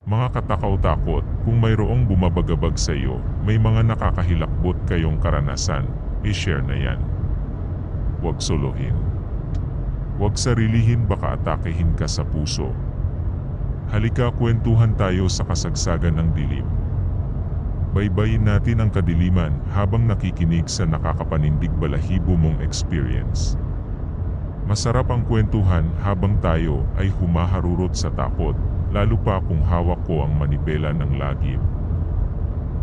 Mga katakaw-takot, kung mayroong bumabagabag sa iyo, may mga nakakahilakbot kayong karanasan, i-share na yan. Huwag solohin. Huwag sarilihin, baka atakehin ka sa puso. Halika, kwentuhan tayo sa kasagsagan ng dilim. Baybayin natin ang kadiliman habang nakikinig sa nakakapanindig balahibo mong experience. Masarap ang kwentuhan habang tayo ay humaharurot sa takot, lalo pa kung hawak ko ang manibela ng lagim.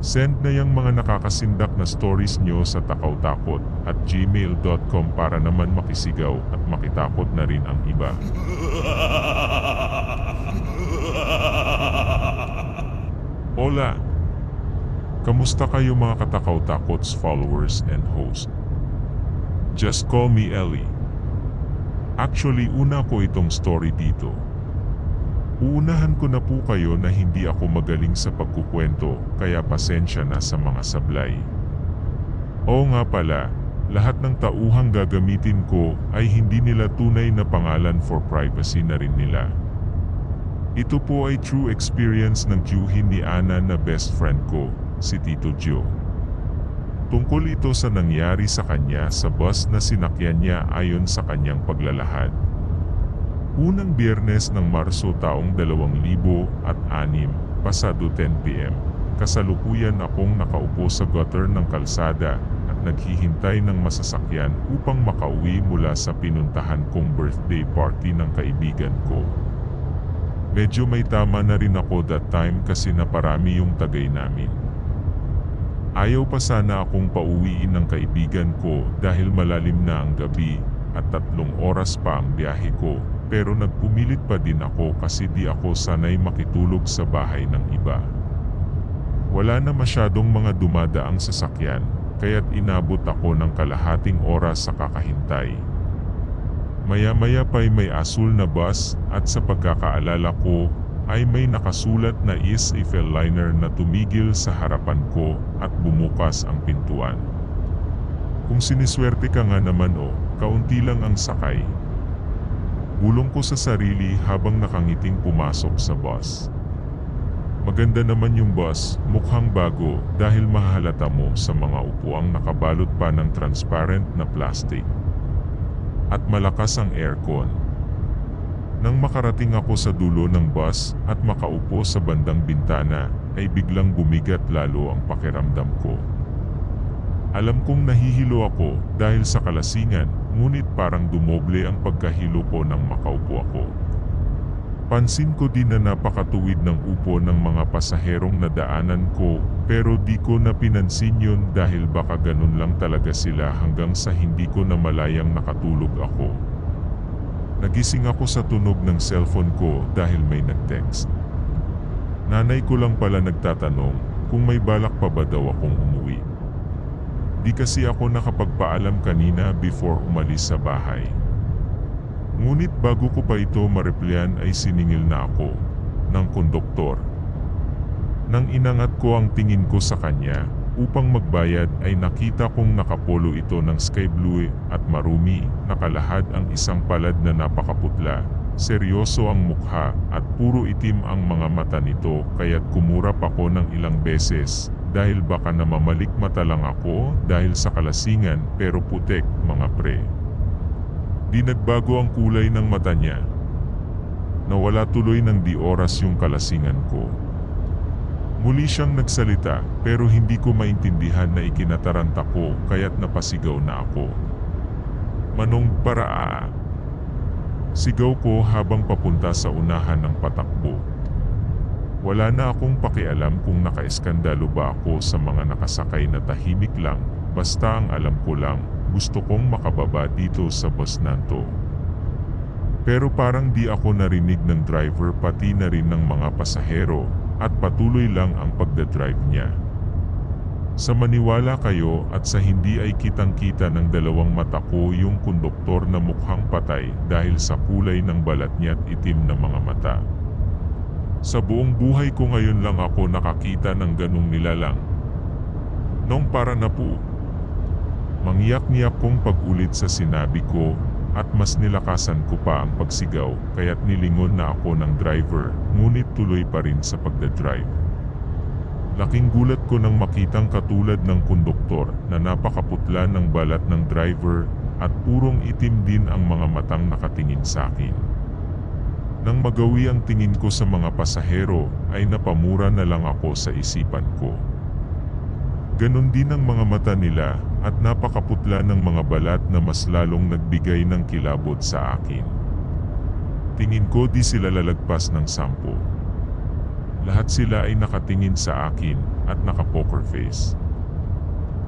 Send na yung mga nakakasindak na stories nyo sa takawtakot@gmail.com para naman makisigaw at makitakot na rin ang iba. Hola! Kamusta kayo mga katakaw-takots followers and host? Just call me Ellie. Actually, una ko itong story dito. Uunahan ko na po kayo na hindi ako magaling sa pagkukwento, kaya pasensya na sa mga sablay. Oo nga pala, lahat ng tauhang gagamitin ko ay hindi nila tunay na pangalan for privacy na rin nila. Ito po ay true experience ng tiyuhin ni Ana na best friend ko, si Tito Joe. Tungkol ito sa nangyari sa kanya sa bus na sinakyan niya ayon sa kanyang paglalahad. Unang Biyernes ng Marso taong 2006, pasado 10 PM, kasalukuyan akong nakaupo sa gutter ng kalsada at naghihintay ng masasakyan upang makauwi mula sa pinuntahan kong birthday party ng kaibigan ko. Medyo may tama na rin ako that time kasi naparami yung tagay namin. Ayaw pa sana akong pauwiin ng kaibigan ko dahil malalim na ang gabi at 3 oras pa ang biyahe ko, pero nagpumilit pa din ako kasi di ako sanay makitulog sa bahay ng iba. Wala na masyadong mga dumadaang sasakyan, kaya't inabot ako ng kalahating oras sa kakahintay. Maya-maya pa'y may asul na bus at sa pagkakaalala ko, ay may nakasulat na East Eiffel Liner na tumigil sa harapan ko at bumukas ang pintuan. Kung siniswerte ka nga naman kaunti lang ang sakay. Bulong ko sa sarili habang nakangiting pumasok sa bus. Maganda naman yung bus, mukhang bago dahil mahahalata mo sa mga upuang nakabalot pa ng transparent na plastic. At malakas ang aircon. Nang makarating ako sa dulo ng bus at makaupo sa bandang bintana, ay biglang bumigat lalo ang pakiramdam ko. Alam kong nahihilo ako dahil sa kalasingan, ngunit parang dumoble ang pagkahilo ko nang makaupo ako. Pansin ko din na napakatuwid ng upo ng mga pasaherong nadaanan ko, pero di ko na pinansin yun dahil baka ganun lang talaga sila hanggang sa hindi ko na malayang nakatulog ako. Nagising ako sa tunog ng cellphone ko dahil may nag-text. Nanay ko lang pala nagtatanong kung may balak pa ba daw akong umuwi. Di kasi ako nakapagpaalam kanina before umalis sa bahay. Ngunit bago ko pa ito mareplyan ay siningil na ako ng konduktor. Nang inangat ko ang tingin ko sa kanya upang magbayad ay nakita kong nakapolo ito ng sky blue at marumi, nakalahad ang isang palad na napakaputla, seryoso ang mukha at puro itim ang mga mata nito, kaya't kumurap ako ng ilang beses dahil baka namamalik mata lang ako dahil sa kalasingan, pero putek mga pre. Di nagbago ang kulay ng mata niya. Nawala tuloy ng di oras yung kalasingan ko. Muli siyang nagsalita pero hindi ko maintindihan na ikinataranta ko kaya't napasigaw na ako. Manong paraa! Sigaw ko habang papunta sa unahan ng patakbo. Wala na akong pakialam kung nakaeskandalo ba ako sa mga nakasakay na tahimik lang, basta ang alam ko lang, gusto kong makababa dito sa bus na to. Pero parang di ako narinig ng driver pati na rin ng mga pasahero, at patuloy lang ang pagdadrive niya. Sa maniwala kayo at sa hindi ay kitang-kita ng dalawang mata ko yung konduktor na mukhang patay dahil sa kulay ng balat niya at itim na mga mata. Sa buong buhay ko ngayon lang ako nakakita ng ganung nilalang. Nung para na po. Mangyak-ngiyak kong pag-ulit sa sinabi ko, at mas nilakasan ko pa ang pagsigaw kaya't nilingon na ako ng driver, ngunit tuloy pa rin sa pagdadrive. Laking gulat ko nang makitang katulad ng konduktor na napakaputla ng balat ng driver at purong itim din ang mga matang nakatingin sa akin. Nang magawi ang tingin ko sa mga pasahero ay napamura na lang ako sa isipan ko. Ganon din ang mga mata nila at napakaputla ng mga balat na mas lalong nagbigay ng kilabot sa akin. Tingin ko di sila lalagpas ng 10. Lahat sila ay nakatingin sa akin at naka-poker face.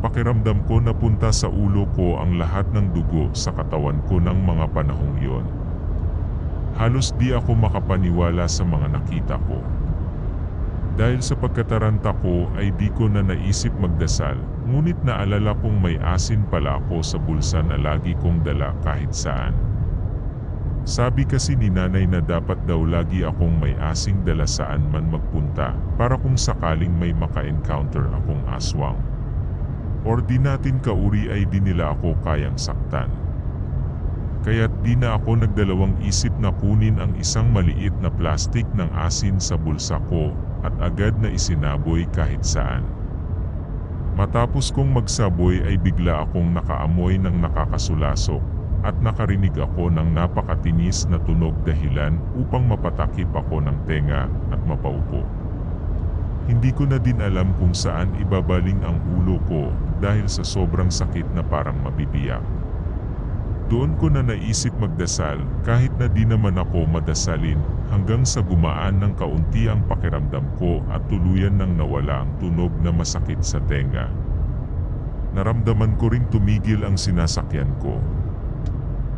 Pakiramdam ko napunta sa ulo ko ang lahat ng dugo sa katawan ko ng mga panahong yon. Halos di ako makapaniwala sa mga nakita ko. Dahil sa pagkataranta ko ay di ko na naisip magdasal, ngunit naalala kong may asin pala ako sa bulsa na lagi kong dala kahit saan. Sabi kasi ni nanay na dapat daw lagi akong may asing dala saan man magpunta para kung sakaling may maka-encounter akong aswang. Or di natin kauri ay di nila ako kayang saktan. Kaya't di na ako nagdalawang isip na kunin ang isang maliit na plastik ng asin sa bulsa ko at agad na isinaboy kahit saan. Matapos kong magsaboy ay bigla akong nakaamoy ng nakakasulasok at nakarinig ako ng napakatinis na tunog dahilan upang mapatakip ako ng tenga at mapaupo. Hindi ko na din alam kung saan ibabaling ang ulo ko dahil sa sobrang sakit na parang mabibiyak. Doon ko na naisip magdasal kahit na di naman ako madasalin hanggang sa gumaan ng kaunti ang pakiramdam ko at tuluyan nang nawala ang tunog na masakit sa tenga. Naramdaman ko ring tumigil ang sinasakyan ko.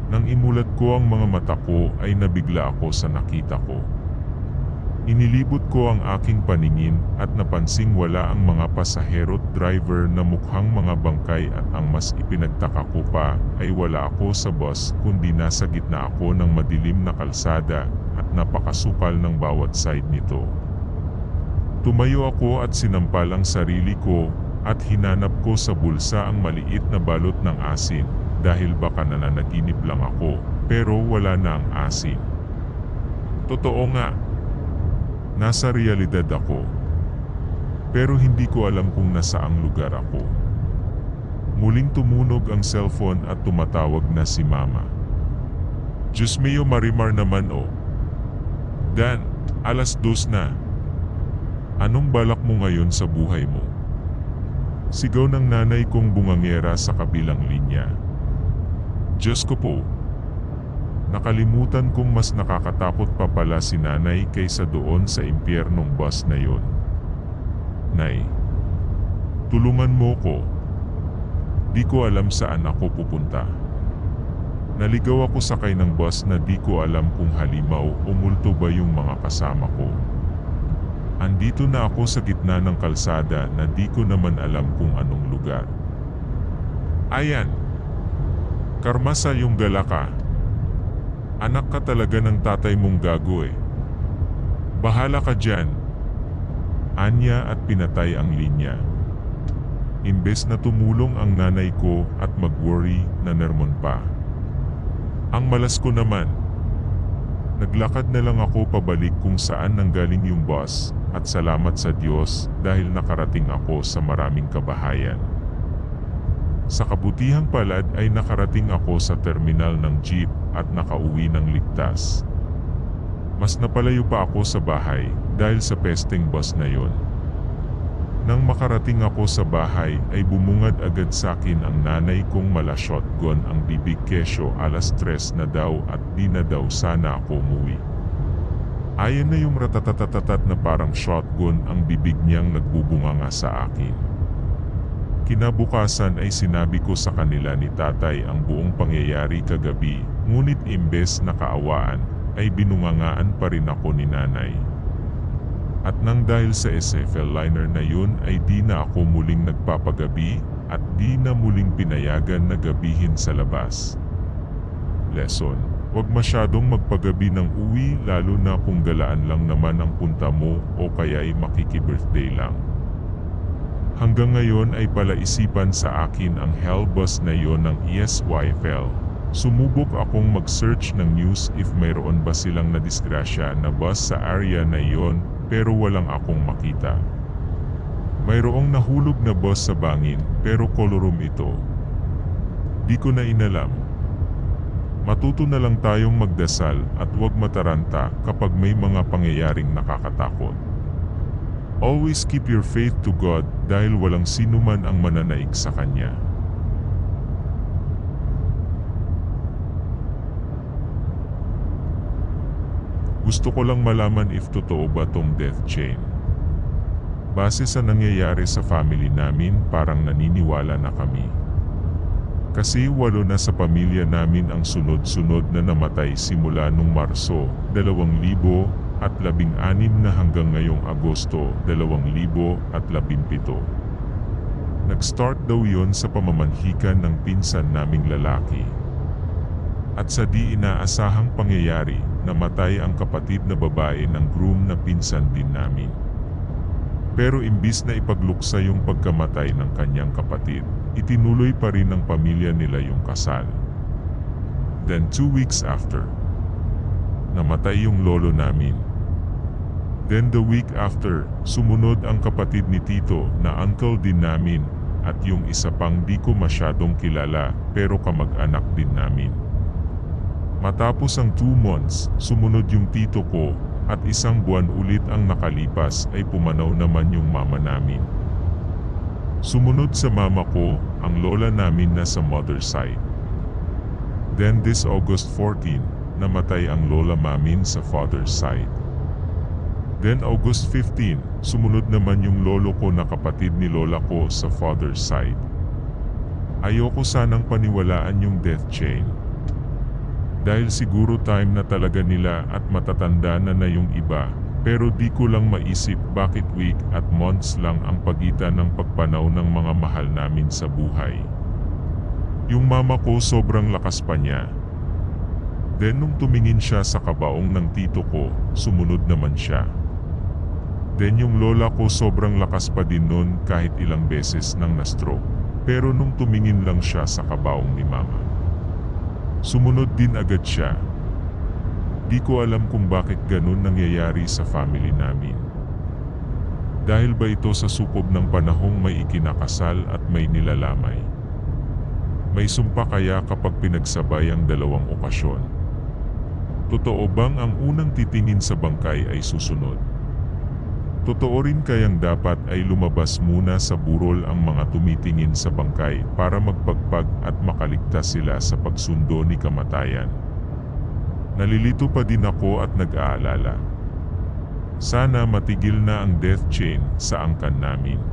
Nang imulat ko ang mga mata ko ay nabigla ako sa nakita ko. Inilibot ko ang aking paningin at napansing wala ang mga pasahero't driver na mukhang mga bangkay at ang mas ipinagtaka ko pa ay wala ako sa bus kundi nasa gitna ako ng madilim na kalsada at napakasukal ng bawat side nito. Tumayo ako at sinampal ang sarili ko at hinanap ko sa bulsa ang maliit na balot ng asin dahil baka nananaginip lang ako pero wala na ang asin. Totoo nga. Nasa realidad ako. Pero hindi ko alam kung nasaang lugar ako. Muling tumunog ang cellphone at tumatawag na si Mama. Diyos mio Marimar naman oh. Dan, 2:00 na. Anong balak mo ngayon sa buhay mo? Sigaw ng nanay kong bungangera sa kabilang linya. Diyos ko po. Nakalimutan kong mas nakakatakot pa pala si nanay kaysa doon sa impyernong bus na yon. Nay, tulungan mo ko. Di ko alam saan ako pupunta. Naligaw ako sakay ng bus na di ko alam kung halimaw o multo ba yung mga kasama ko. Andito na ako sa gitna ng kalsada na di ko naman alam kung anong lugar. Ayan! Karmasa yung galaka. Anak ka talaga ng tatay mong gago eh. Bahala ka dyan. Anya at pinatay ang linya. Imbes na tumulong ang nanay ko at mag-worry na nermon pa. Ang malas ko naman. Naglakad na lang ako pabalik kung saan nanggaling yung bus at salamat sa Diyos dahil nakarating ako sa maraming kabahayan. Sa kabutihang palad ay nakarating ako sa terminal ng jeep at nakauwi ng ligtas. Mas napalayo pa ako sa bahay dahil sa pesteng bus na yon. Nang makarating ako sa bahay ay bumungad agad sa akin ang nanay kong mala shotgun ang bibig kesyo 3:00 na daw at di na daw sana ako umuwi. Ayan na yung ratatatatat na parang shotgun ang bibig niyang nagbubunganga sa akin. Kinabukasan ay sinabi ko sa kanila ni tatay ang buong pangyayari kagabi, ngunit imbes na kaawaan, ay binungangaan pa rin ako ni nanay. At nang dahil sa SFL liner na yun ay di na ako muling nagpapagabi at di na muling pinayagan na gabihin sa labas. Lesson: huwag masyadong magpagabi ng uwi lalo na kung galaan lang naman ang punta mo o kaya'y makiki-birthday lang. Hanggang ngayon ay palaisipan sa akin ang hell bus na yon ng ESYFL. Sumubok akong mag-search ng news if mayroon ba silang nadisgrasya na bus sa area na iyon, pero walang akong makita. Mayroong nahulog na bus sa bangin, pero kolorum ito. Di ko na inalam. Matuto na lang tayong magdasal at huwag mataranta kapag may mga pangyayaring nakakatakot. Always keep your faith to God dahil walang sino man ang mananaig sa Kanya. Gusto ko lang malaman if totoo ba tong death chain. Base sa nangyayari sa family namin, parang naniniwala na kami. Kasi 8 na sa pamilya namin ang sunod-sunod na namatay simula nung Marso 2016 na hanggang ngayong Agosto 2017. Nag-start daw yon sa pamamanhikan ng pinsan naming lalaki. At sa di inaasahang pangyayari, namatay ang kapatid na babae ng groom na pinsan din namin. Pero imbis na ipagluksa yung pagkamatay ng kanyang kapatid, itinuloy pa rin ng pamilya nila yung kasal. Then 2 weeks after, namatay yung lolo namin. Then the week after, sumunod ang kapatid ni Tito na uncle din namin at yung isa pang di ko masyadong kilala pero kamag-anak din namin. Matapos ang 2 months, sumunod yung tito ko at 1 buwan ulit ang nakalipas ay pumanaw naman yung mama namin. Sumunod sa mama ko, ang lola namin na sa mother side. Then this August 14, namatay ang lola namin sa father side. Then August 15, sumunod naman yung lolo ko na kapatid ni lola ko sa father side. Ayoko sanang paniwalaan yung death chain. Dahil siguro time na talaga nila at matatanda na yung iba, pero di ko lang maisip bakit week at months lang ang pagitan ng pagpanaw ng mga mahal namin sa buhay. Yung mama ko sobrang lakas pa niya. Then nung tumingin siya sa kabaong ng tito ko, sumunod naman siya. Then yung lola ko sobrang lakas pa din nun kahit ilang beses nang na-stroke, pero nung tumingin lang siya sa kabaong ni mama, sumunod din agad siya. Di ko alam kung bakit ganun nangyayari sa family namin. Dahil ba ito sa sukob ng panahong may ikinakasal at may nilalamay? May sumpa kaya kapag pinagsabay ang 2 okasyon? Totoo bang ang unang titingin sa bangkay ay susunod? Totoo rin kayang dapat ay lumabas muna sa burol ang mga tumitingin sa bangkay para magpagpag at makaligtas sila sa pagsundo ni kamatayan? Nalilito pa din ako at nag-aalala. Sana matigil na ang death chain sa angkan namin.